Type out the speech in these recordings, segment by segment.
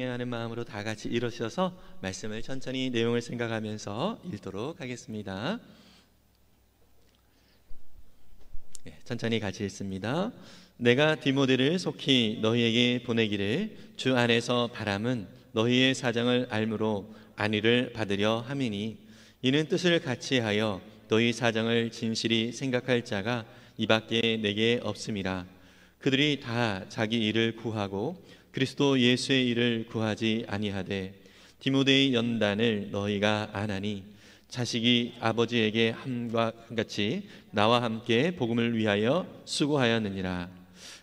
하는 마음으로 다 같이 일어서서 말씀을 천천히 내용을 생각하면서 읽도록 하겠습니다. 천천히 같이 읽습니다. 내가 디모데를 속히 너희에게 보내기를 주 안에서 바람은 너희의 사정을 알므로 안위를 받으려 함이니, 이는 뜻을 같이하여 너희 사정을 진실히 생각할 자가 이밖에 내게 없음이라. 그들이 다 자기 일을 구하고 그리스도 예수의 일을 구하지 아니하되 디모데의 연단을 너희가 아나니, 자식이 아버지에게 함과 같이 나와 함께 복음을 위하여 수고하였느니라.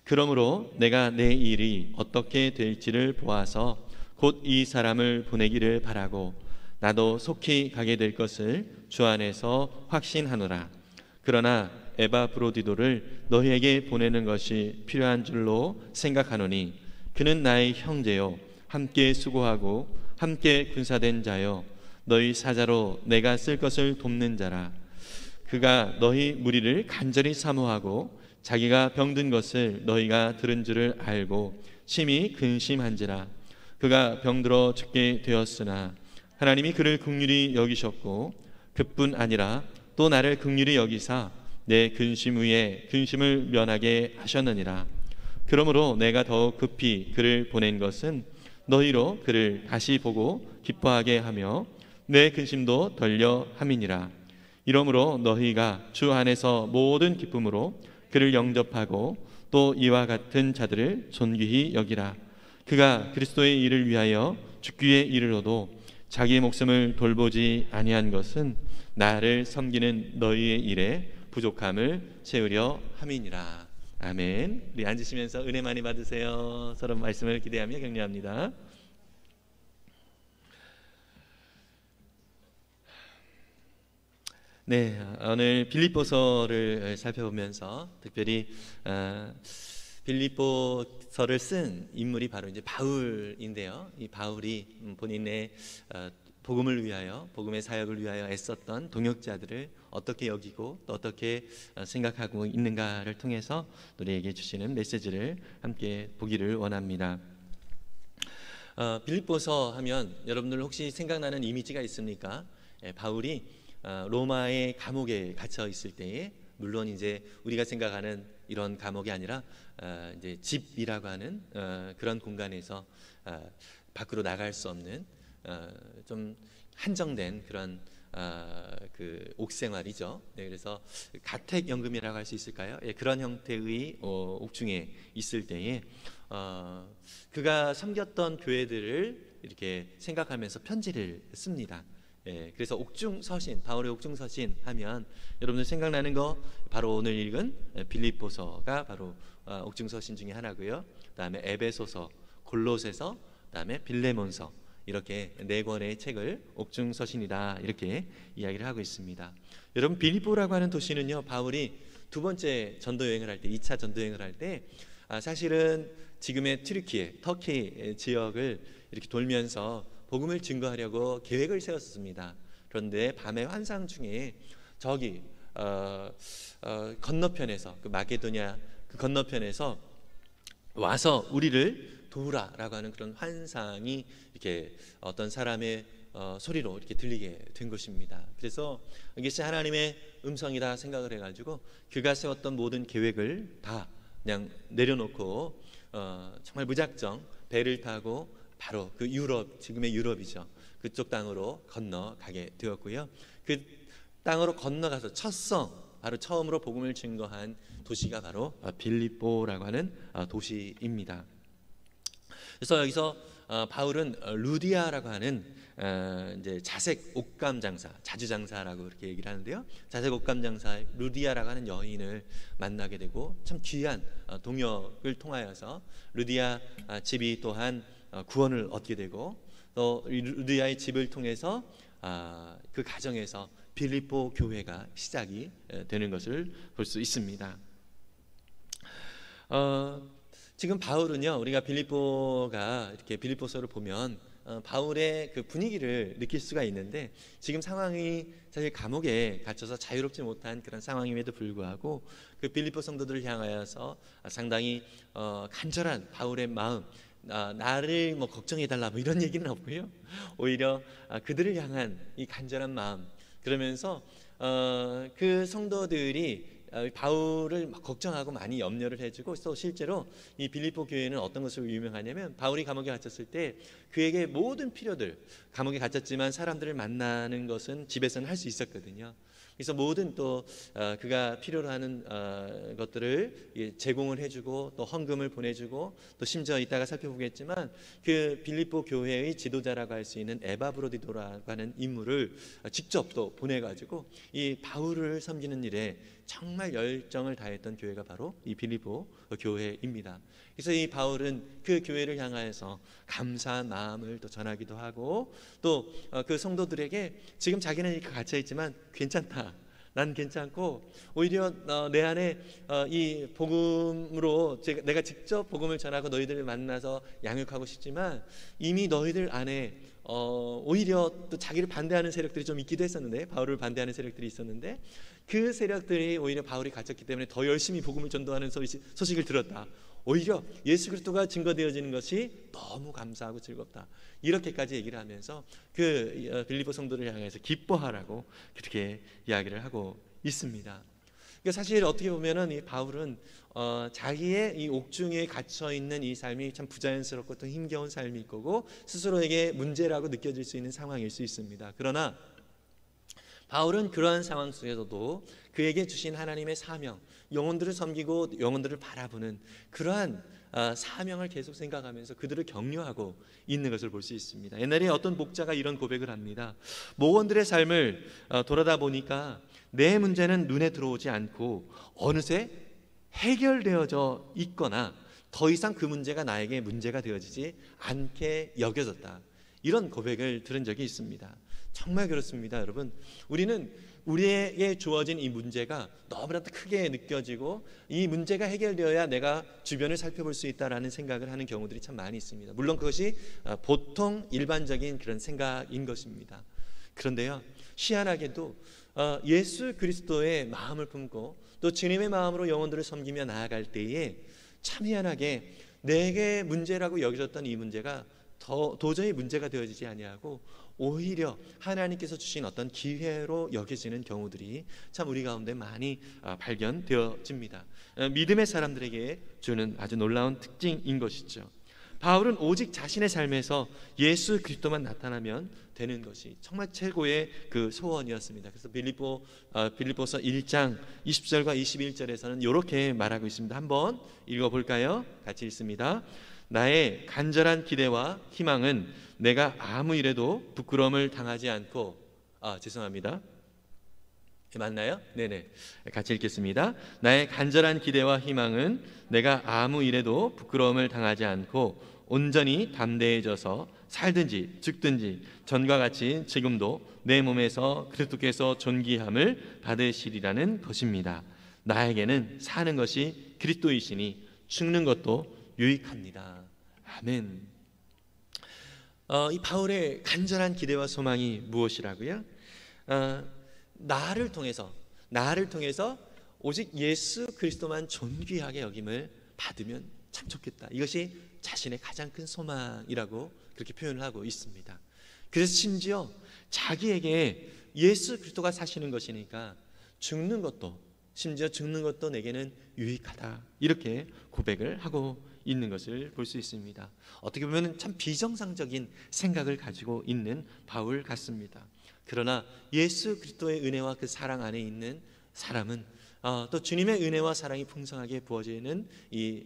그러므로 내가 내 일이 어떻게 될지를 보아서 곧 이 사람을 보내기를 바라고 나도 속히 가게 될 것을 주 안에서 확신하노라. 그러나 에바브로디도를 너희에게 보내는 것이 필요한 줄로 생각하노니, 그는 나의 형제요 함께 수고하고 함께 군사된 자요 너희 사자로 내가 쓸 것을 돕는 자라. 그가 너희 무리를 간절히 사모하고 자기가 병든 것을 너희가 들은 줄을 알고 심히 근심한지라. 그가 병들어 죽게 되었으나 하나님이 그를 긍휼히 여기셨고 그뿐 아니라 또 나를 긍휼히 여기사 내 근심 위에 근심을 면하게 하셨느니라. 그러므로 내가 더욱 급히 그를 보낸 것은 너희로 그를 다시 보고 기뻐하게 하며 내 근심도 덜려 함이니라. 이러므로 너희가 주 안에서 모든 기쁨으로 그를 영접하고 또 이와 같은 자들을 존귀히 여기라. 그가 그리스도의 일을 위하여 죽기에 이르러도 자기의 목숨을 돌보지 아니한 것은 나를 섬기는 너희의 일에 부족함을 채우려 함이니라. 아멘. 우리 앉으시면서 은혜 많이 받으세요. 서로 말씀을 기대하며 격려합니다. 네, 오늘 빌립보서를 살펴보면서 특별히 빌립보서를 쓴 인물이 바로 이제 바울인데요. 이 바울이 본인의 복음을 위하여, 복음의 사역을 위하여 애썼던 동역자들을 어떻게 여기고 또 어떻게 생각하고 있는가를 통해서 우리에게 주시는 메시지를 함께 보기를 원합니다. 빌립보서 하면 여러분들 혹시 생각나는 이미지가 있습니까? 바울이 로마의 감옥에 갇혀 있을 때에, 물론 이제 우리가 생각하는 이런 감옥이 아니라 이제 집이라고 하는 그런 공간에서 밖으로 나갈 수 없는 좀 한정된 그런 그 옥생활이죠. 네, 그래서 가택연금이라고 할 수 있을까요? 예, 그런 형태의 옥중에 있을 때에 그가 섬겼던 교회들을 이렇게 생각하면서 편지를 씁니다. 예, 그래서 옥중서신, 바울의 옥중서신 하면 여러분들 생각나는 거 바로 오늘 읽은 빌립보서가 바로 옥중서신 중에 하나고요. 그다음에 에베소서, 골로새서, 그다음에 빌레몬서, 이렇게 네 권의 책을 옥중서신이다 이렇게 이야기를 하고 있습니다. 여러분, 빌립보라고 하는 도시는요, 바울이 두 번째 전도 여행을 할 때, 2차 전도 여행을 할 때 사실은 지금의 튀르키예, 터키 지역을 이렇게 돌면서 복음을 증거하려고 계획을 세웠습니다. 그런데 밤의 환상 중에 저기 건너편에서, 그 마게도냐 그 건너편에서 와서 우리를 도우라라고 하는 그런 환상이 이렇게 어떤 사람의 소리로 이렇게 들리게 된 것입니다. 그래서 이것이 하나님의 음성이다 생각을 해가지고 그가 세웠던 모든 계획을 다 그냥 내려놓고 정말 무작정 배를 타고 바로 그 유럽, 지금의 유럽이죠, 그쪽 땅으로 건너가게 되었고요. 그 땅으로 건너가서 첫 성, 바로 처음으로 복음을 증거한 도시가 바로 빌립보라고 하는 도시입니다. 그래서 여기서 바울은 루디아라고 하는 이제 자색 옥감 장사, 자주 장사라고 그렇게 얘기를 하는데요. 자색 옥감 장사 루디아라고 하는 여인을 만나게 되고, 참 귀한 동역을 통하여서 루디아 집이 또한 구원을 얻게 되고, 또 루디아의 집을 통해서 그 가정에서 빌립보 교회가 시작이 되는 것을 볼 수 있습니다. 지금 바울은요, 우리가 빌립보가 이렇게 빌립보서를 보면 바울의 그 분위기를 느낄 수가 있는데, 지금 상황이 사실 감옥에 갇혀서 자유롭지 못한 그런 상황임에도 불구하고 그 빌립보 성도들을 향하여서 상당히 간절한 바울의 마음, 나를 뭐 걱정해달라 뭐 이런 얘기는 없고요. 오히려 그들을 향한 이 간절한 마음, 그러면서 그 성도들이 바울을 막 걱정하고 많이 염려를 해주고, 또 실제로 이 빌립보 교회는 어떤 것으로 유명하냐면, 바울이 감옥에 갇혔을 때 그에게 모든 필요들, 감옥에 갇혔지만 사람들을 만나는 것은 집에서는 할 수 있었거든요. 그래서 모든 또 그가 필요로 하는 것들을 제공을 해주고, 또 헌금을 보내주고, 또 심지어 이따가 살펴보겠지만 그 빌립보 교회의 지도자라고 할 수 있는 에바브로디도라고 하는 인물을 직접 또 보내가지고 이 바울을 섬기는 일에 정말 열정을 다했던 교회가 바로 이 빌립보 교회입니다. 그래서 이 바울은 그 교회를 향하여서 감사한 마음을 또 전하기도 하고, 또 그 성도들에게 지금 자기는 이렇게 갇혀 있지만 괜찮다, 난 괜찮고, 오히려 내 안에 이 복음으로 내가 직접 복음을 전하고 너희들을 만나서 양육하고 싶지만, 이미 너희들 안에 오히려 또 자기를 반대하는 세력들이 좀 있기도 했었는데, 바울을 반대하는 세력들이 있었는데, 그 세력들이 오히려 바울이 갇혔기 때문에 더 열심히 복음을 전도하는 소식을 들었다. 오히려 예수 그리스도가 증거되어지는 것이 너무 감사하고 즐겁다, 이렇게까지 얘기를 하면서 그 빌립보 성도를 향해서 기뻐하라고 그렇게 이야기를 하고 있습니다. 그러니까 사실 어떻게 보면은 이 바울은 자기의 이 옥중에 갇혀 있는 이 삶이 참 부자연스럽고 또 힘겨운 삶일 거고, 스스로에게 문제라고 느껴질 수 있는 상황일 수 있습니다. 그러나 바울은 그러한 상황 속에서도 그에게 주신 하나님의 사명, 영혼들을 섬기고 영혼들을 바라보는 그러한 사명을 계속 생각하면서 그들을 격려하고 있는 것을 볼 수 있습니다. 옛날에 어떤 목자가 이런 고백을 합니다. 목원들의 삶을 돌아다 보니까 내 문제는 눈에 들어오지 않고 어느새 해결되어져 있거나 더 이상 그 문제가 나에게 문제가 되어지지 않게 여겨졌다, 이런 고백을 들은 적이 있습니다. 정말 그렇습니다, 여러분. 우리는 우리에게 주어진 이 문제가 너무나도 크게 느껴지고, 이 문제가 해결되어야 내가 주변을 살펴볼 수 있다라는 생각을 하는 경우들이 참 많이 있습니다. 물론 그것이 보통 일반적인 그런 생각인 것입니다. 그런데요, 희한하게도 예수 그리스도의 마음을 품고 또 주님의 마음으로 영혼들을 섬기며 나아갈 때에 참 희한하게 내게 문제라고 여겨졌던 이 문제가 도저히 문제가 되어지지 아니하고 오히려 하나님께서 주신 어떤 기회로 여겨지는 경우들이 참 우리 가운데 많이 발견되어집니다. 믿음의 사람들에게 주는 아주 놀라운 특징인 것이죠. 바울은 오직 자신의 삶에서 예수 그리스도만 나타나면 되는 것이 정말 최고의 그 소원이었습니다. 그래서 빌립보서 1장 20절과 21절에서는 이렇게 말하고 있습니다. 한번 읽어볼까요? 같이 읽습니다. 나의 간절한 기대와 희망은 내가 아무 일에도 부끄러움을 당하지 않고, 죄송합니다. 맞나요? 네네, 같이 읽겠습니다. 나의 간절한 기대와 희망은 내가 아무 일에도 부끄러움을 당하지 않고 온전히 담대해져서 살든지 죽든지 전과 같이 지금도 내 몸에서 그리스도께서 존귀함을 받으시리라는 것입니다. 나에게는 사는 것이 그리스도이시니 죽는 것도 유익합니다. 아멘. 이 바울의 간절한 기대와 소망이 무엇이라고요? 나를 통해서 오직 예수 그리스도만 존귀하게 여김을 받으면 참 좋겠다. 이것이 자신의 가장 큰 소망이라고 그렇게 표현을 하고 있습니다. 그래서 심지어 자기에게 예수 그리스도가 사시는 것이니까 심지어 죽는 것도 내게는 유익하다, 이렇게 고백을 하고 있는 것을 볼 수 있습니다. 어떻게 보면 참 비정상적인 생각을 가지고 있는 바울 같습니다. 그러나 예수 그리스도의 은혜와 그 사랑 안에 있는 사람은 또 주님의 은혜와 사랑이 풍성하게 부어지는 이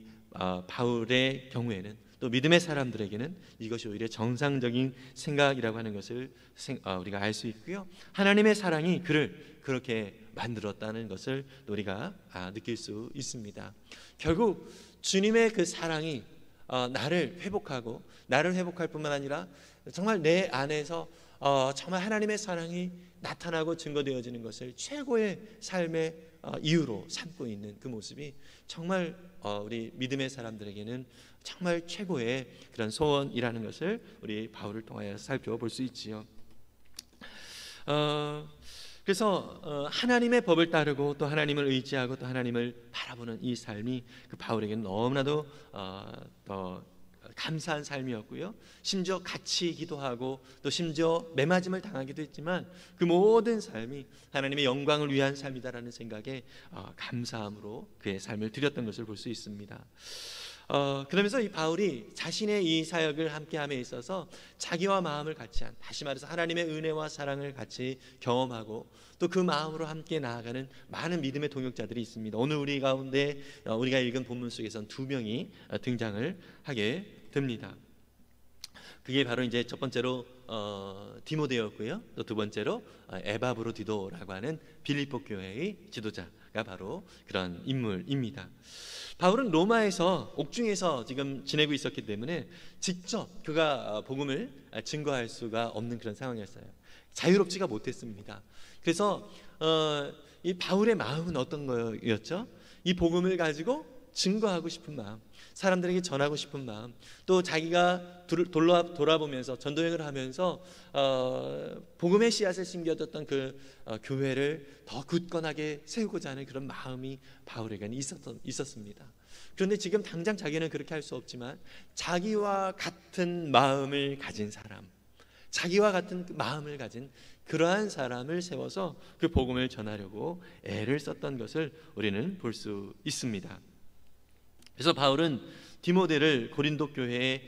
바울의 경우에는, 또 믿음의 사람들에게는 이것이 오히려 정상적인 생각이라고 하는 것을 우리가 알 수 있고요. 하나님의 사랑이 그를 그렇게 만들었다는 것을 우리가 느낄 수 있습니다. 결국 주님의 그 사랑이 나를 회복할 뿐만 아니라 정말 내 안에서 정말 하나님의 사랑이 나타나고 증거되어지는 것을 최고의 삶의 이유로 삼고 있는 그 모습이 정말 우리 믿음의 사람들에게는 정말 최고의 그런 소원이라는 것을 우리 바울을 통하여 살펴볼 수 있지요. 그래서 하나님의 법을 따르고 또 하나님을 의지하고 또 하나님을 바라보는 이 삶이 그 바울에게는 너무나도 감사한 삶이었고요. 심지어 같이 기도하고 또 심지어 매맞음을 당하기도 했지만 그 모든 삶이 하나님의 영광을 위한 삶이다라는 생각에 감사함으로 그의 삶을 드렸던 것을 볼 수 있습니다. 그러면서 이 바울이 자신의 이 사역을 함께함에 있어서 자기와 마음을 같이 한, 다시 말해서 하나님의 은혜와 사랑을 같이 경험하고 또 그 마음으로 함께 나아가는 많은 믿음의 동역자들이 있습니다. 오늘 우리 가운데 우리가 읽은 본문 속에서는 두 명이 등장을 하게 됩니다. 그게 바로 이제 첫 번째로 디모데였고요. 또 두 번째로 에바브로디도라고 하는 빌립보 교회의 지도자가 바로 그런 인물입니다. 바울은 로마에서 옥중에서 지금 지내고 있었기 때문에 직접 그가 복음을 증거할 수가 없는 그런 상황이었어요. 자유롭지가 못했습니다. 그래서 이 바울의 마음은 어떤 거였죠? 이 복음을 가지고 증거하고 싶은 마음, 사람들에게 전하고 싶은 마음, 또 자기가 돌아보면서 전도행을 하면서 복음의 씨앗을 심겨뒀던 그 교회를 더 굳건하게 세우고자 하는 그런 마음이 바울에게는 있었습니다. 그런데 지금 당장 자기는 그렇게 할 수 없지만 자기와 같은 마음을 가진 사람, 자기와 같은 마음을 가진 그러한 사람을 세워서 그 복음을 전하려고 애를 썼던 것을 우리는 볼 수 있습니다. 그래서 바울은 디모데를 고린도 교회에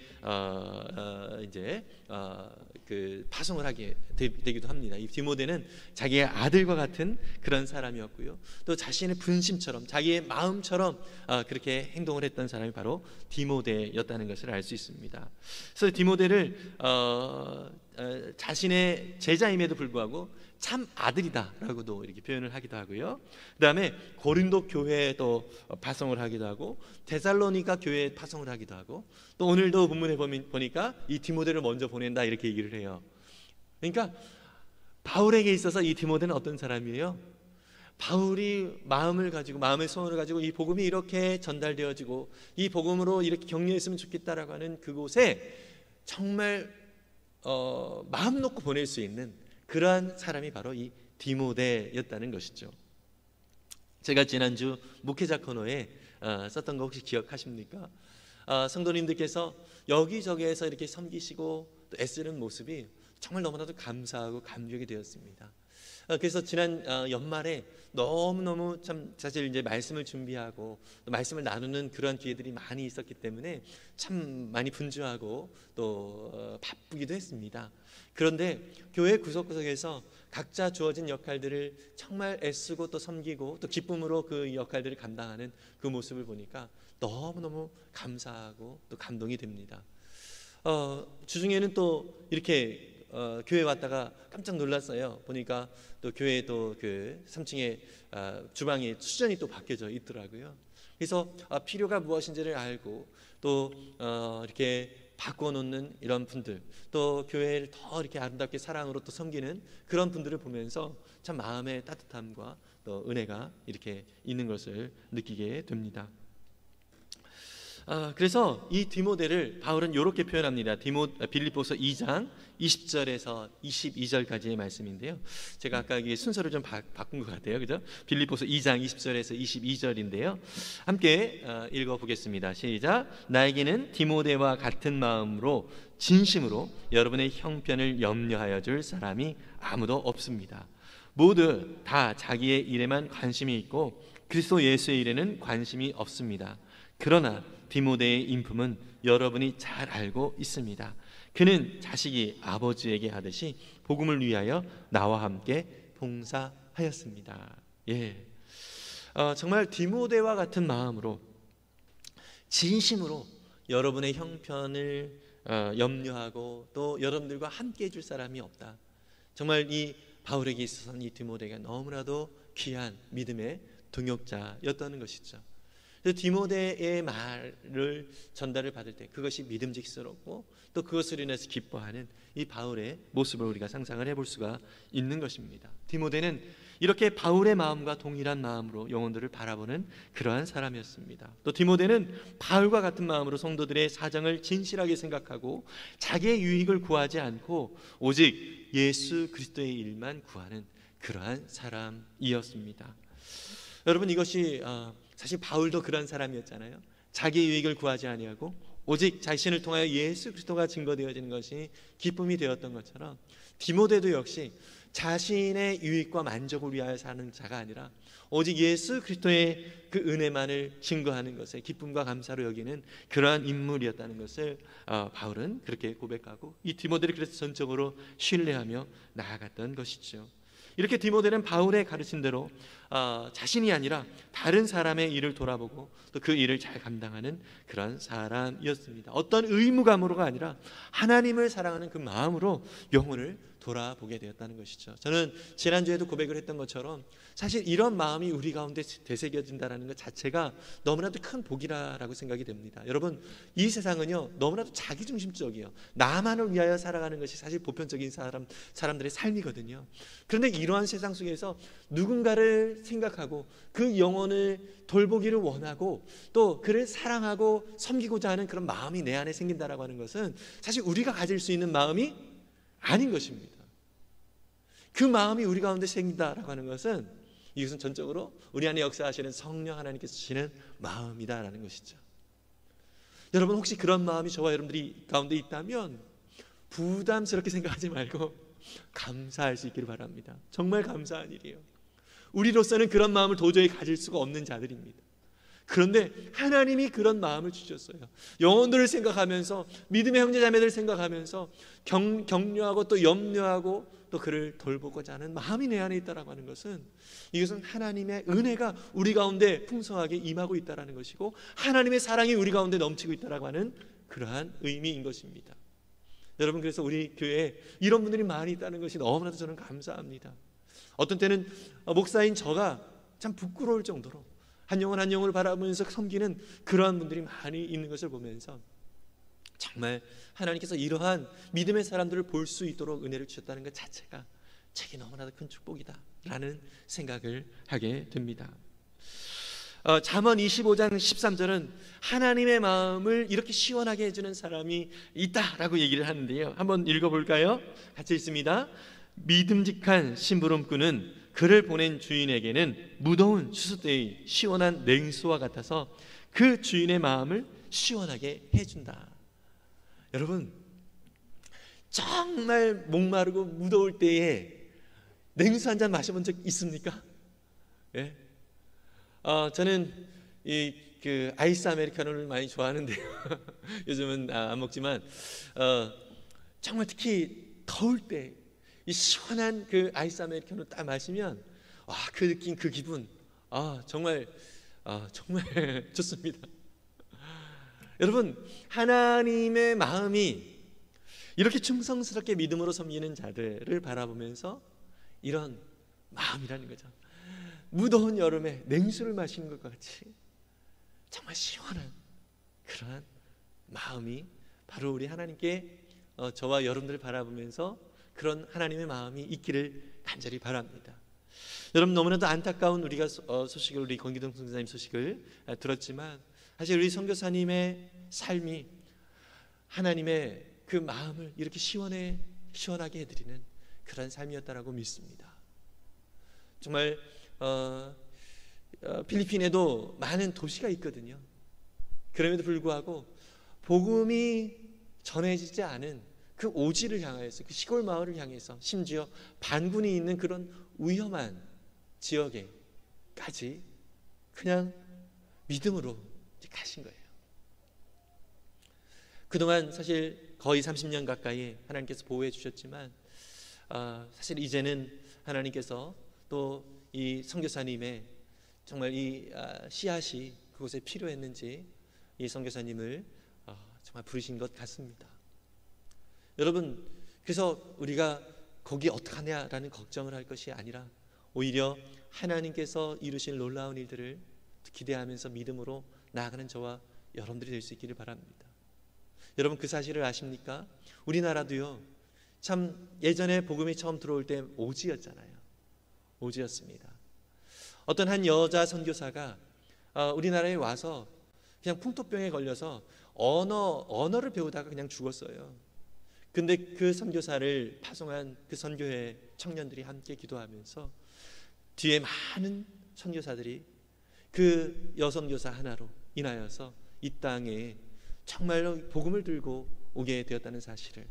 그 파송을 하게 되기도 합니다. 이 디모데는 자기의 아들과 같은 그런 사람이었고요. 또 자신의 분심처럼, 자기의 마음처럼 그렇게 행동을 했던 사람이 바로 디모데였다는 것을 알 수 있습니다. 그래서 디모데를 자신의 제자임에도 불구하고 참 아들이다라고도 이렇게 표현을 하기도 하고요. 그 다음에 고린도 교회에도 파송을 하기도 하고 데살로니가 교회에 파송을 하기도 하고 또 오늘도 본문에 보니까 이 디모데를 먼저 보낸다 이렇게 얘기를 해요. 그러니까 바울에게 있어서 이 디모데는 어떤 사람이에요? 바울이 마음을 가지고, 마음의 소원을 가지고 이 복음이 이렇게 전달되어지고 이 복음으로 이렇게 격려했으면 좋겠다라고 하는 그곳에 정말 마음 놓고 보낼 수 있는 그러한 사람이 바로 이 디모데였다는 것이죠. 제가 지난주 목회자 코너에 썼던 거 혹시 기억하십니까? 성도님들께서 여기저기에서 이렇게 섬기시고 또 애쓰는 모습이 정말 너무나도 감사하고 감격이 되었습니다. 그래서 지난 연말에 너무너무 참 사실 이제 말씀을 준비하고 또 말씀을 나누는 그런 기회들이 많이 있었기 때문에 참 많이 분주하고 또 바쁘기도 했습니다. 그런데 교회 구석구석에서 각자 주어진 역할들을 정말 애쓰고 또 섬기고 또 기쁨으로 그 역할들을 감당하는 그 모습을 보니까 너무너무 감사하고 또 감동이 됩니다. 주중에는 또 이렇게 교회 왔다가 깜짝 놀랐어요. 보니까 또 교회에 또 그 3층에 주방에 수전이 또 바뀌어져 있더라고요. 그래서 필요가 무엇인지를 알고 또 이렇게 바꿔놓는 이런 분들, 또 교회를 더 이렇게 아름답게 사랑으로 또 섬기는 그런 분들을 보면서 참 마음의 따뜻함과 또 은혜가 이렇게 있는 것을 느끼게 됩니다. 그래서 이 디모데를 바울은 이렇게 표현합니다. 빌립보서 2장 20절에서 22절까지의 말씀인데요. 제가 아까 이게 순서를 좀 바꾼 것 같아요, 그죠? 빌립보서 2장 20절에서 22절인데요. 함께 읽어보겠습니다. 시작. 나에게는 디모데와 같은 마음으로 진심으로 여러분의 형편을 염려하여 줄 사람이 아무도 없습니다. 모두 다 자기의 일에만 관심이 있고 그리스도 예수의 일에는 관심이 없습니다. 그러나 디모데의 인품은 여러분이 잘 알고 있습니다. 그는 자식이 아버지에게 하듯이 복음을 위하여 나와 함께 봉사하였습니다. 정말 디모데와 같은 마음으로 진심으로 여러분의 형편을 염려하고 또 여러분들과 함께 해줄 사람이 없다. 정말 이 바울에게 있어서는 이 디모데가 너무나도 귀한 믿음의 동역자였다는 것이죠. 디모데의 말을 전달을 받을 때 그것이 믿음직스럽고 또 그것을 인해서 기뻐하는 이 바울의 모습을 우리가 상상을 해볼 수가 있는 것입니다. 디모데는 이렇게 바울의 마음과 동일한 마음으로 영혼들을 바라보는 그러한 사람이었습니다. 또 디모데는 바울과 같은 마음으로 성도들의 사정을 진실하게 생각하고 자기의 유익을 구하지 않고 오직 예수 그리스도의 일만 구하는 그러한 사람이었습니다. 여러분, 이것이 사실 바울도 그런 사람이었잖아요. 자기 유익을 구하지 아니하고 오직 자신을 통하여 예수 그리스도가 증거되어지는 것이 기쁨이 되었던 것처럼 디모데도 역시 자신의 유익과 만족을 위하여 사는 자가 아니라 오직 예수 그리스도의 그 은혜만을 증거하는 것에 기쁨과 감사로 여기는 그러한 인물이었다는 것을 바울은 그렇게 고백하고 이 디모데를 그래서 전적으로 신뢰하며 나아갔던 것이죠. 이렇게 디모데는 바울의 가르친 대로 자신이 아니라 다른 사람의 일을 돌아보고 또 그 일을 잘 감당하는 그런 사람이었습니다. 어떤 의무감으로가 아니라 하나님을 사랑하는 그 마음으로 영혼을 돌아보게 되었다는 것이죠. 저는 지난주에도 고백을 했던 것처럼 사실 이런 마음이 우리 가운데 되새겨진다는 것 자체가 너무나도 큰 복이라고 생각이 됩니다. 여러분, 이 세상은요 너무나도 자기중심적이에요. 나만을 위하여 살아가는 것이 사실 보편적인 사람들의 삶이거든요. 그런데 이러한 세상 속에서 누군가를 생각하고 그 영혼을 돌보기를 원하고 또 그를 사랑하고 섬기고자 하는 그런 마음이 내 안에 생긴다라고 하는 것은 사실 우리가 가질 수 있는 마음이 아닌 것입니다. 그 마음이 우리 가운데 생긴다라고 하는 것은 이것은 전적으로 우리 안에 역사하시는 성령 하나님께서 주시는 마음이다라는 것이죠. 여러분, 혹시 그런 마음이 저와 여러분들이 가운데 있다면 부담스럽게 생각하지 말고 감사할 수 있기를 바랍니다. 정말 감사한 일이에요. 우리로서는 그런 마음을 도저히 가질 수가 없는 자들입니다. 그런데 하나님이 그런 마음을 주셨어요. 영혼들을 생각하면서 믿음의 형제자매들을 생각하면서 격려하고 또 염려하고 또 그를 돌보고자 하는 마음이 내 안에 있다라고 하는 것은 이것은 하나님의 은혜가 우리 가운데 풍성하게 임하고 있다라는 것이고 하나님의 사랑이 우리 가운데 넘치고 있다라고 하는 그러한 의미인 것입니다. 여러분, 그래서 우리 교회에 이런 분들이 많이 있다는 것이 너무나도 저는 감사합니다. 어떤 때는 목사인 저가 참 부끄러울 정도로 한 영혼 한 영혼을 바라보면서 섬기는 그러한 분들이 많이 있는 것을 보면서 정말 하나님께서 이러한 믿음의 사람들을 볼 수 있도록 은혜를 주셨다는 것 자체가 제게 너무나도 큰 축복이다라는 생각을 하게 됩니다. 잠언 25장 13절은 하나님의 마음을 이렇게 시원하게 해주는 사람이 있다라고 얘기를 하는데요. 한번 읽어볼까요? 같이 읽습니다. 믿음직한 심부름꾼은 그를 보낸 주인에게는 무더운 추수때의 시원한 냉수와 같아서 그 주인의 마음을 시원하게 해준다. 여러분, 정말 목마르고 무더울 때에 냉수 한 잔 마셔본 적 있습니까? 예? 저는 그 아이스 아메리카노를 많이 좋아하는데요. 요즘은 안 먹지만 정말 특히 더울 때 이 시원한 그 아이스 아메리카노 딱 마시면 그 느낌, 그 기분 정말 좋습니다. 여러분, 하나님의 마음이 이렇게 충성스럽게 믿음으로 섬기는 자들을 바라보면서 이런 마음이라는 거죠. 무더운 여름에 냉수를 마시는 것과 같이 정말 시원한 그러한 마음이 바로 우리 하나님께 저와 여러분들을 바라보면서 그런 하나님의 마음이 있기를 간절히 바랍니다. 여러분, 너무나도 안타까운 우리가 소식을, 우리 권기동 선교사님 소식을 들었지만 사실 우리 선교사님의 삶이 하나님의 그 마음을 이렇게 시원하게 해드리는 그런 삶이었다라고 믿습니다. 정말 필리핀에도 많은 도시가 있거든요. 그럼에도 불구하고 복음이 전해지지 않은 그 오지를 향해서, 그 시골 마을을 향해서 심지어 반군이 있는 그런 위험한 지역에까지 그냥 믿음으로 가신 거예요. 그동안 사실 거의 30년 가까이 하나님께서 보호해 주셨지만 사실 이제는 하나님께서 또 이 선교사님의 정말 이 씨앗이 그곳에 필요했는지 이 선교사님을 정말 부르신 것 같습니다. 여러분, 그래서 우리가 거기 어떡하냐라는 걱정을 할 것이 아니라 오히려 하나님께서 이루신 놀라운 일들을 기대하면서 믿음으로 나아가는 저와 여러분들이 될 수 있기를 바랍니다. 여러분, 그 사실을 아십니까? 우리나라도요, 참 예전에 복음이 처음 들어올 때 오지였잖아요. 오지였습니다. 어떤 한 여자 선교사가 우리나라에 와서 그냥 풍토병에 걸려서 언어를 배우다가 그냥 죽었어요. 근데 그 선교사를 파송한 그 선교회 청년들이 함께 기도하면서 뒤에 많은 선교사들이 그 여선교사 하나로 인하여서 이 땅에 정말로 복음을 들고 오게 되었다는 사실을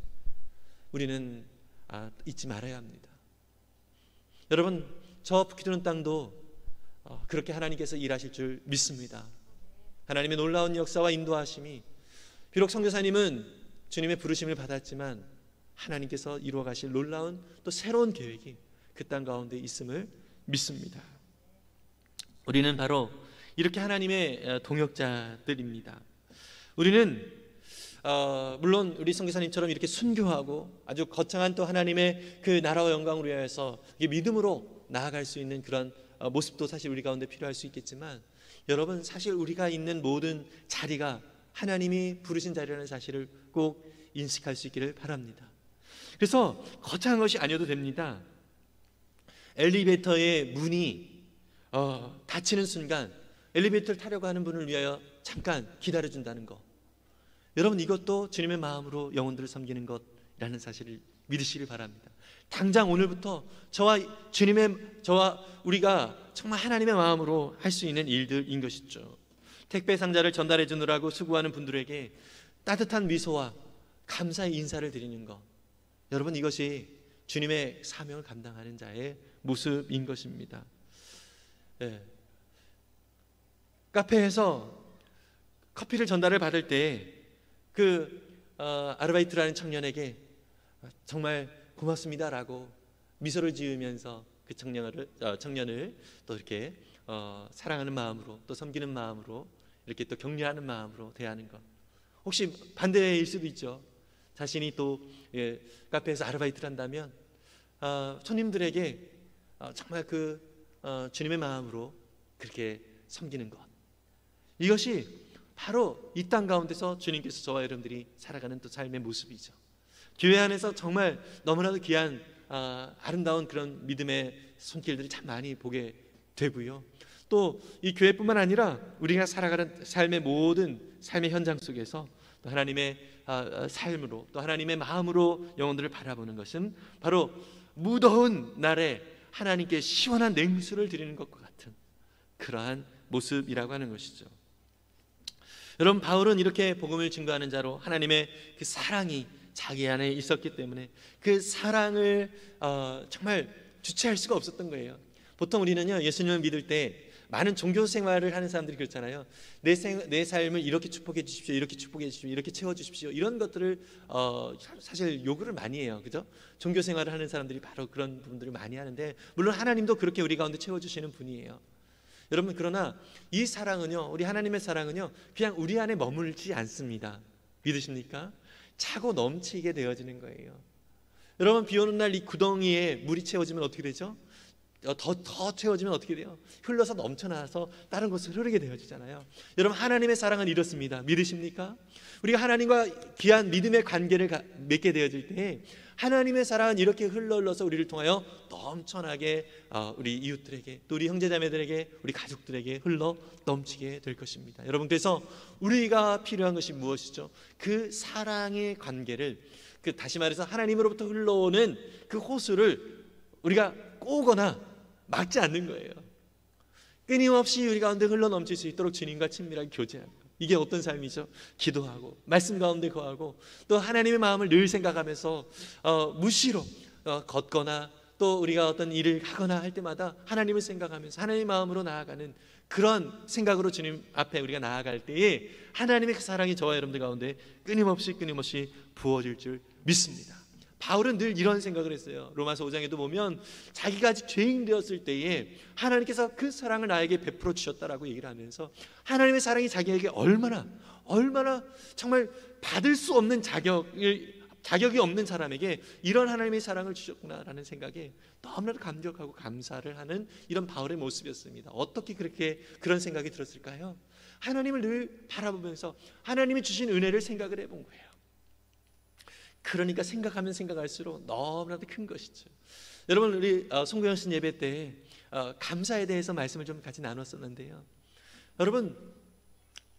우리는 잊지 말아야 합니다. 여러분, 저 기도는 땅도 그렇게 하나님께서 일하실 줄 믿습니다. 하나님의 놀라운 역사와 인도하심이, 비록 선교사님은 주님의 부르심을 받았지만 하나님께서 이루어 가실 놀라운 또 새로운 계획이 그 땅 가운데 있음을 믿습니다. 우리는 바로 이렇게 하나님의 동역자들입니다. 우리는 물론 우리 선교사님처럼 이렇게 순교하고 아주 거창한 또 하나님의 그 나라와 영광을 위하여서 믿음으로 나아갈 수 있는 그런 모습도 사실 우리 가운데 필요할 수 있겠지만, 여러분, 사실 우리가 있는 모든 자리가 하나님이 부르신 자리라는 사실을 꼭 인식할 수 있기를 바랍니다. 그래서 거창한 것이 아니어도 됩니다. 엘리베이터의 문이 닫히는 순간 엘리베이터를 타려고 하는 분을 위하여 잠깐 기다려준다는 것, 여러분, 이것도 주님의 마음으로 영혼들을 섬기는 것이라는 사실을 믿으시길 바랍니다. 당장 오늘부터 저와 우리가 정말 하나님의 마음으로 할 수 있는 일들인 것이죠. 택배 상자를 전달해 주느라고 수고하는 분들에게 따뜻한 미소와 감사의 인사를 드리는 것, 여러분, 이것이 주님의 사명을 감당하는 자의 모습인 것입니다. 카페에서 커피를 전달을 받을 때 아르바이트라는 청년에게 정말 고맙습니다라고 미소를 지으면서 그 청년을 또 이렇게 사랑하는 마음으로, 또 섬기는 마음으로, 이렇게 또 격려하는 마음으로 대하는 것. 혹시 반대일 수도 있죠. 자신이 또 카페에서 아르바이트를 한다면 손님들에게 정말 주님의 마음으로 그렇게 섬기는 것, 이것이 바로 이 땅 가운데서 주님께서 저와 여러분들이 살아가는 또 삶의 모습이죠. 교회 안에서 정말 너무나도 귀한 아름다운 그런 믿음의 손길들이 참 많이 보게 되고요. 또 이 교회뿐만 아니라 우리가 살아가는 삶의 모든 삶의 현장 속에서 또 하나님의 삶으로, 또 하나님의 마음으로 영혼들을 바라보는 것은 바로 무더운 날에 하나님께 시원한 냉수를 드리는 것과 같은 그러한 모습이라고 하는 것이죠. 여러분, 바울은 이렇게 복음을 증거하는 자로 하나님의 그 사랑이 자기 안에 있었기 때문에 그 사랑을 정말 주체할 수가 없었던 거예요. 보통 우리는요, 예수님을 믿을 때 많은 종교 생활을 하는 사람들이 그렇잖아요. 내 삶을 이렇게 축복해 주십시오, 이렇게 축복해 주십시오, 이렇게 채워 주십시오, 이런 것들을 사실 요구를 많이 해요. 그죠? 종교 생활을 하는 사람들이 바로 그런 부분들을 많이 하는데, 물론 하나님도 그렇게 우리 가운데 채워 주시는 분이에요. 여러분, 그러나 이 사랑은요, 우리 하나님의 사랑은요, 그냥 우리 안에 머물지 않습니다. 믿으십니까? 차고 넘치게 되어지는 거예요. 여러분, 비 오는 날 이 구덩이에 물이 채워지면 어떻게 되죠? 더 채워지면 어떻게 돼요? 흘러서 넘쳐나서 다른 곳으로 흐르게 되어지잖아요. 여러분, 하나님의 사랑은 이렇습니다. 믿으십니까? 우리가 하나님과 귀한 믿음의 관계를 맺게 되어질 때 하나님의 사랑은 이렇게 흘러서 우리를 통하여 넘쳐나게 우리 이웃들에게, 또 우리 형제자매들에게, 우리 가족들에게 흘러 넘치게 될 것입니다. 여러분, 그래서 우리가 필요한 것이 무엇이죠? 그 사랑의 관계를, 다시 말해서 하나님으로부터 흘러오는 그 호수를 우리가 꼬거나 막지 않는 거예요. 끊임없이 우리 가운데 흘러 넘칠 수 있도록 주님과 친밀하게 교제하는 것, 이게 어떤 삶이죠? 기도하고 말씀 가운데 거하고 또 하나님의 마음을 늘 생각하면서 무시로 걷거나 또 우리가 어떤 일을 하거나 할 때마다 하나님을 생각하면서 하나님의 마음으로 나아가는 그런 생각으로 주님 앞에 우리가 나아갈 때에 하나님의 그 사랑이 저와 여러분들 가운데 끊임없이 부어질 줄 믿습니다. 바울은 늘 이런 생각을 했어요. 로마서 5장에도 보면 자기가 아직 죄인 되었을 때에 하나님께서 그 사랑을 나에게 베풀어 주셨다라고 얘기를 하면서 하나님의 사랑이 자기에게 얼마나 정말 받을 수 없는 자격이 없는 사람에게 이런 하나님의 사랑을 주셨구나라는 생각에 너무나도 감격하고 감사를 하는 이런 바울의 모습이었습니다. 어떻게 그런 생각이 들었을까요? 하나님을 늘 바라보면서 하나님이 주신 은혜를 생각을 해본 거예요. 그러니까 생각하면 생각할수록 너무나도 큰 것이죠. 여러분, 우리 송구영신 예배 때 감사에 대해서 말씀을 좀 같이 나눴었는데요. 여러분,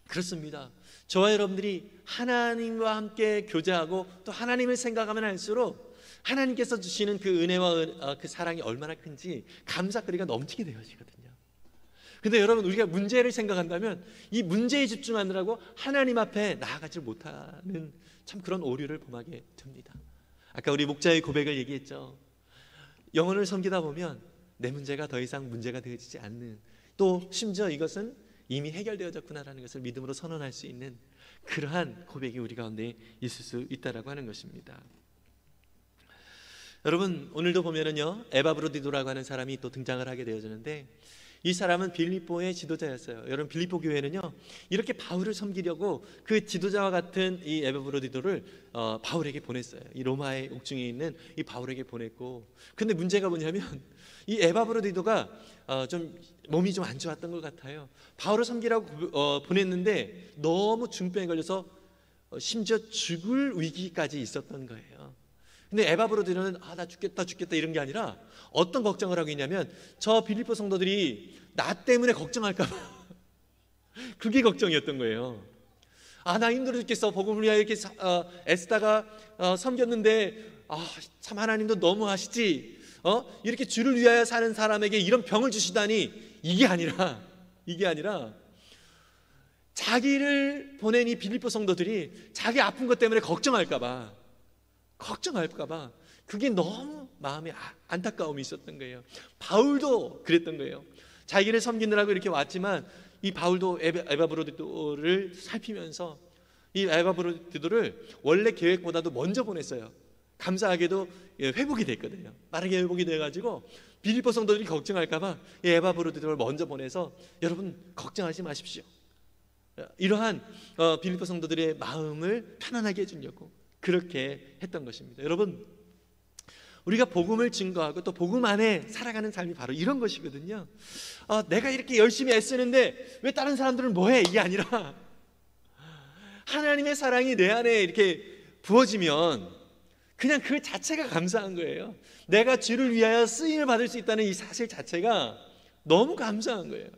그렇습니다. 저와 여러분들이 하나님과 함께 교제하고 또 하나님을 생각하면 할수록 하나님께서 주시는 그 은혜와 그 사랑이 얼마나 큰지 감사거리가 넘치게 되어지거든요. 근데 여러분, 우리가 문제를 생각한다면 이 문제에 집중하느라고 하나님 앞에 나아가지 못하는 참 그런 오류를 범하게 됩니다. 아까 우리 목자의 고백을 얘기했죠. 영혼을 섬기다 보면 내 문제가 더 이상 문제가 되어지지 않는, 또 심지어 이것은 이미 해결되어졌구나라는 것을 믿음으로 선언할 수 있는 그러한 고백이 우리 가운데 있을 수 있다라고 하는 것입니다. 여러분, 오늘도 보면은요, 에바브로디도라고 하는 사람이 또 등장을 하게 되어지는데, 이 사람은 빌립보의 지도자였어요. 여러분, 빌립보 교회는요, 이렇게 바울을 섬기려고 그 지도자와 같은 이 에바브로디도를 바울에게 보냈어요. 이 로마의 옥중에 있는 이 바울에게 보냈고, 근데 문제가 뭐냐면 이 에바브로디도가 좀 몸이 좀 안 좋았던 것 같아요. 바울을 섬기라고 보냈는데 너무 중병에 걸려서 심지어 죽을 위기까지 있었던 거예요. 근데 에바브로디도는 나 죽겠다 이런 게 아니라 어떤 걱정을 하고 있냐면, 저 빌립보 성도들이 나 때문에 걱정할까 봐 그게 걱정이었던 거예요. 나 힘들어 죽겠어. 복음을 위하여 이렇게 애쓰다가 섬겼는데 참 하나님도 너무하시지. 이렇게 주를 위하여 사는 사람에게 이런 병을 주시다니. 이게 아니라 자기를 보낸 이 빌립보 성도들이 자기 아픈 것 때문에 걱정할까 봐 그게 너무 마음에 안타까움이 있었던 거예요. 바울도 그랬던 거예요. 자기를 섬기느라고 이렇게 왔지만 이 바울도 에바브로디도를 살피면서 이 에바브로디도를 원래 계획보다도 먼저 보냈어요. 감사하게도 회복이 됐거든요. 빠르게 회복이 돼가지고 빌립보 성도들이 걱정할까 봐 이 에바브로디도를 먼저 보내서, 여러분 걱정하지 마십시오, 이러한 빌립보 성도들의 마음을 편안하게 해주려고 그렇게 했던 것입니다. 여러분, 우리가 복음을 증거하고 또 복음 안에 살아가는 삶이 바로 이런 것이거든요. 내가 이렇게 열심히 애쓰는데 왜 다른 사람들은 뭐해? 이게 아니라 하나님의 사랑이 내 안에 이렇게 부어지면 그냥 그 자체가 감사한 거예요. 내가 주를 위하여 쓰임을 받을 수 있다는 이 사실 자체가 너무 감사한 거예요.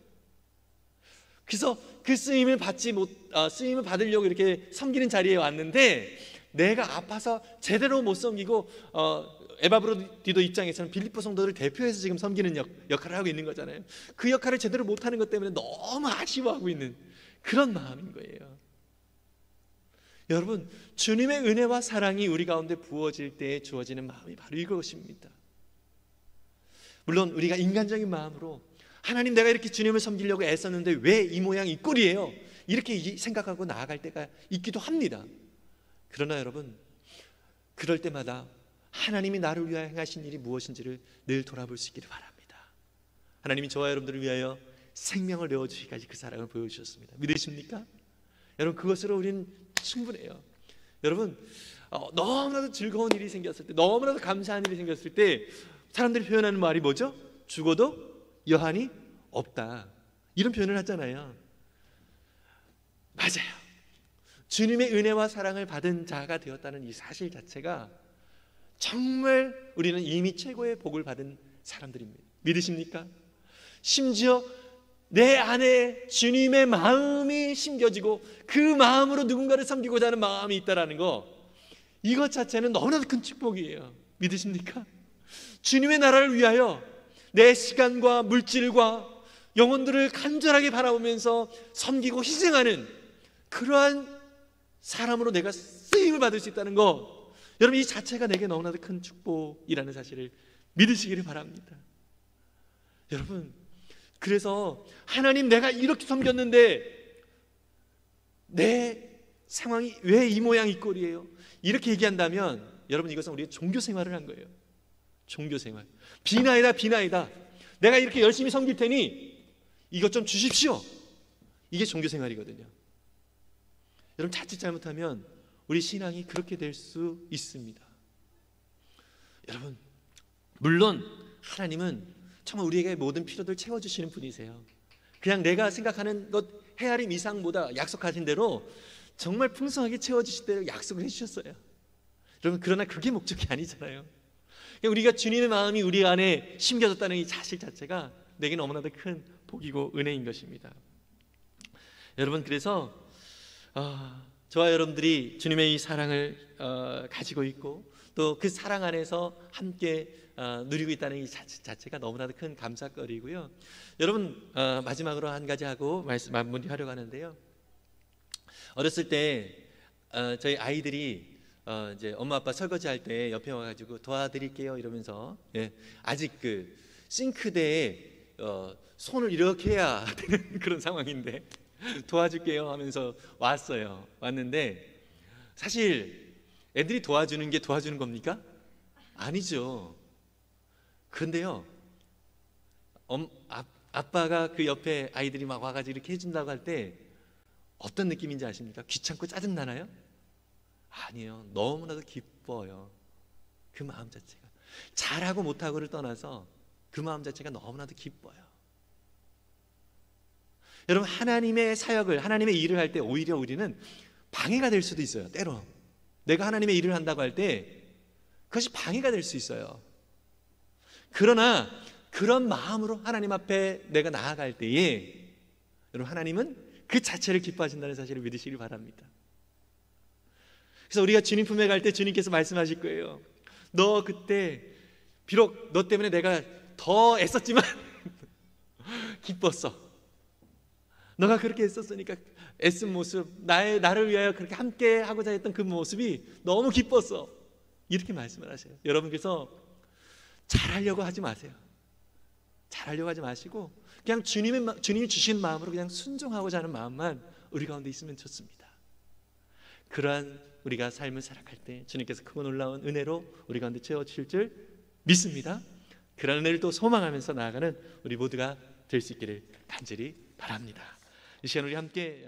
그래서 그 쓰임을 받으려고 이렇게 섬기는 자리에 왔는데, 내가 아파서 제대로 못 섬기고 에바브로디도 입장에서는 빌립보 성도를 대표해서 지금 섬기는 역할을 하고 있는 거잖아요. 그 역할을 제대로 못하는 것 때문에 너무 아쉬워하고 있는 그런 마음인 거예요. 여러분, 주님의 은혜와 사랑이 우리 가운데 부어질 때 주어지는 마음이 바로 이것입니다. 물론 우리가 인간적인 마음으로 하나님, 내가 이렇게 주님을 섬기려고 애썼는데 왜 이 모양 이 꼴이에요? 이렇게 생각하고 나아갈 때가 있기도 합니다. 그러나 여러분, 그럴 때마다 하나님이 나를 위하여 행하신 일이 무엇인지를 늘 돌아볼 수 있기를 바랍니다. 하나님이 저와 여러분들을 위하여 생명을 내어주시기까지 그 사랑을 보여주셨습니다. 믿으십니까? 여러분, 그것으로 우리는 충분해요. 여러분, 너무나도 즐거운 일이 생겼을 때, 너무나도 감사한 일이 생겼을 때 사람들이 표현하는 말이 뭐죠? 죽어도 여한이 없다, 이런 표현을 하잖아요. 맞아요. 주님의 은혜와 사랑을 받은 자가 되었다는 이 사실 자체가 정말 우리는 이미 최고의 복을 받은 사람들입니다. 믿으십니까? 심지어 내 안에 주님의 마음이 심겨지고 그 마음으로 누군가를 섬기고자 하는 마음이 있다는 거, 이것 자체는 너무나도 큰 축복이에요. 믿으십니까? 주님의 나라를 위하여 내 시간과 물질과 영혼들을 간절하게 바라보면서 섬기고 희생하는 그러한 사람으로 내가 쓰임을 받을 수 있다는 거, 여러분, 이 자체가 내게 너무나도 큰 축복이라는 사실을 믿으시기를 바랍니다. 여러분, 그래서 하나님, 내가 이렇게 섬겼는데 내 상황이 왜 이 모양 이 꼴이에요? 이렇게 얘기한다면 여러분, 이것은 우리의 종교 생활을 한 거예요. 종교 생활. 비나이다. 내가 이렇게 열심히 섬길 테니 이것 좀 주십시오. 이게 종교 생활이거든요. 여러분, 자칫 잘못하면 우리 신앙이 그렇게 될 수 있습니다. 여러분, 물론 하나님은 정말 우리에게 모든 필요들 채워주시는 분이세요. 그냥 내가 생각하는 것 헤아림 이상보다 약속하신 대로 정말 풍성하게 채워주실 대로 약속을 해주셨어요. 여러분, 그러나 그게 목적이 아니잖아요. 우리가 주님의 마음이 우리 안에 심겨졌다는 이 사실 자체가 내게 너무나도 큰 복이고 은혜인 것입니다. 여러분, 그래서 저와 여러분들이 주님의 이 사랑을 가지고 있고 또 그 사랑 안에서 함께 누리고 있다는 이 자체가 너무나도 큰 감사거리고요. 여러분, 마지막으로 한 가지 하고 마무리하려고 하는데요. 어렸을 때 저희 아이들이 이제 엄마 아빠 설거지 할 때 옆에 와가지고 도와드릴게요 이러면서, 예, 아직 그 싱크대에 손을 이렇게 해야 되는 그런 상황인데 도와줄게요 하면서 왔는데, 사실 애들이 도와주는 게 도와주는 겁니까? 아니죠. 그런데요, 아빠가 그 옆에 아이들이 막 와가지고 이렇게 해준다고 할 때 어떤 느낌인지 아십니까? 귀찮고 짜증나나요? 아니에요. 너무나도 기뻐요. 그 마음 자체가, 잘하고 못하고를 떠나서 그 마음 자체가 너무나도 기뻐요. 여러분, 하나님의 사역을, 하나님의 일을 할 때 오히려 우리는 방해가 될 수도 있어요. 때로 내가 하나님의 일을 한다고 할 때 그것이 방해가 될 수 있어요. 그러나 그런 마음으로 하나님 앞에 내가 나아갈 때에 여러분, 하나님은 그 자체를 기뻐하신다는 사실을 믿으시길 바랍니다. 그래서 우리가 주님 품에 갈 때 주님께서 말씀하실 거예요. 너 그때 비록 너 때문에 내가 더 애썼지만 기뻤어. 너가 그렇게 애썼으니까 애쓴 모습, 나를 위하여 그렇게 함께 하고자 했던 그 모습이 너무 기뻤어. 이렇게 말씀을 하세요. 여러분, 그래서 잘하려고 하지 마세요. 잘하려고 하지 마시고 그냥 주님이 주신 마음으로 그냥 순종하고자 하는 마음만 우리 가운데 있으면 좋습니다. 그러한 우리가 삶을 살아갈 때 주님께서 크고 놀라운 은혜로 우리 가운데 채워주실 줄 믿습니다. 그런 은혜를 또 소망하면서 나아가는 우리 모두가 될 수 있기를 간절히 바랍니다. 이 시간 우리 함께